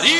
রূপকুমারী।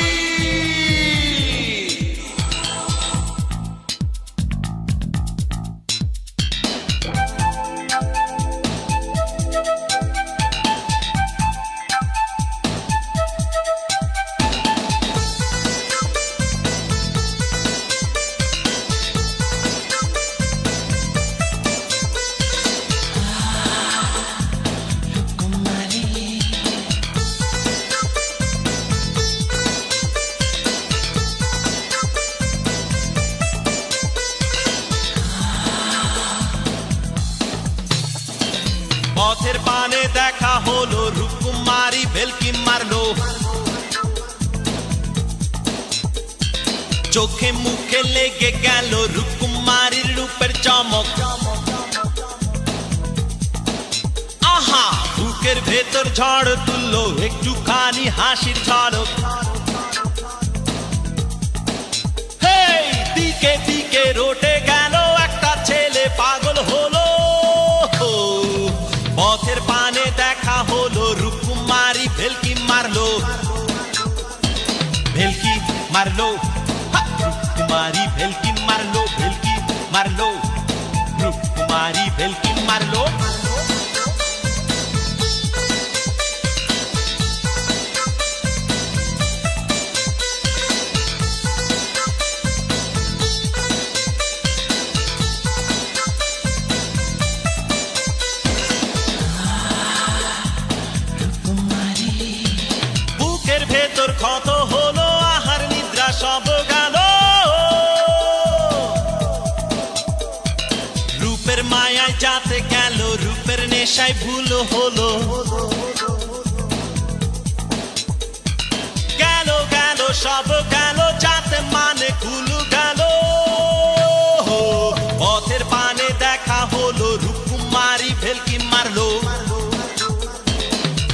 পথের পানে দেখা হলো রূপকুমারী ভেলকি মারলো, চোখে মুখে লেগে গেল রূপকুমারীর রূপের চমক। আহা, বুকের ভেতর ঝড় তুললো একটুখানি হাসির ঝলক। হেই, দিকে দিকে রটে গেল একটা ছেলে পাগল হলো। পথের পানে দেখা হলো রূপকুমারী ভেলকি মারলো, ভেলকি মারলো, রূপকুমারী ভেলকি মারলো, ভেলকি মারলো, রূপকুমারী ভেলকি মারলো। বুকের ভেতর ক্ষত হলো, আহার নিদ্রা সব গেল, রূপের মায়ায় যাতে গেল, রূপের নেশায় ভুল হলো। গেল গেল সব গেল, যাতে মানে কুল গেল। পথের পানে দেখা হলো রূপকুমারী ভেলকি মারলো,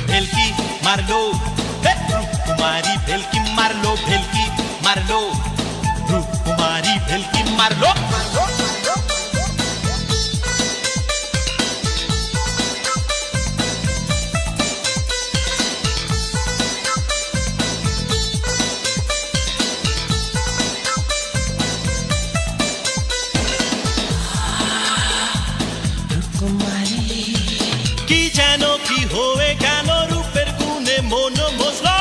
ভেলকি মারলো, রূপকুমারী ভেলকি মারলো, ভেলকি মারলো, রূপকুমারী ভেলকি মারলো। কি যেন কি হয়ে গেল, রূপের গুণে মন মজলো,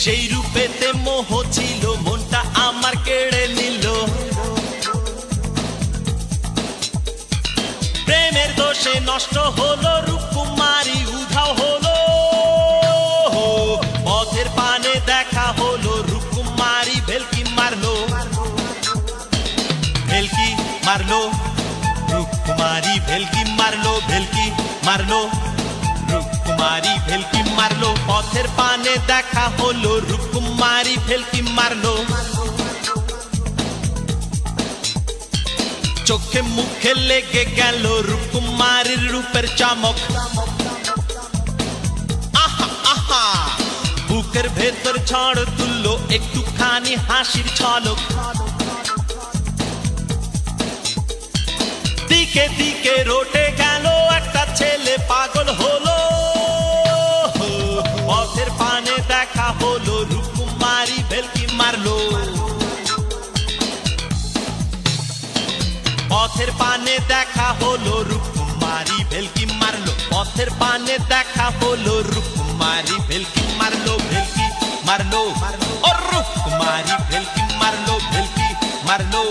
সেই রূপেতে মোহ ছিল, মনটা আমার কেড়ে নিল। প্রেমের দোষে নষ্ট হলো, রূপকুমারী উধাও হলো। পথের পানে দেখা হলো রূপকুমারী ভেলকি মারলো, ভেলকি মারলো, রূপকুমারী ভেলকি মারলো, ভেলকি মারলো, রূপকুমারী ভেলকি মারলো। পথের পানে দেখা হলো রূপকুমারী ভেলকি মারলো, চোখে মুখে লেগে গেল রূপকুমারীর রূপের চমক। আহা আহা, বুকের ভেতর ঝড় তুললো একটুখানি হাসির ঝলক। দিকে দিকে রটে গেল একটা ছেলে পাগল হলো। পথের পানে দেখা হলো রূপকুমারী ভেলকি মারলো, পথের পানে দেখা হলো রূপকুমারী ভেলকি মারলো, পথের পানে দেখা হলো রূপকুমারী ভেলকি মারলো, ভেলকি মারলো, ও রূপকুমারী ভেলকি মারলো, ভেলকি মারলো।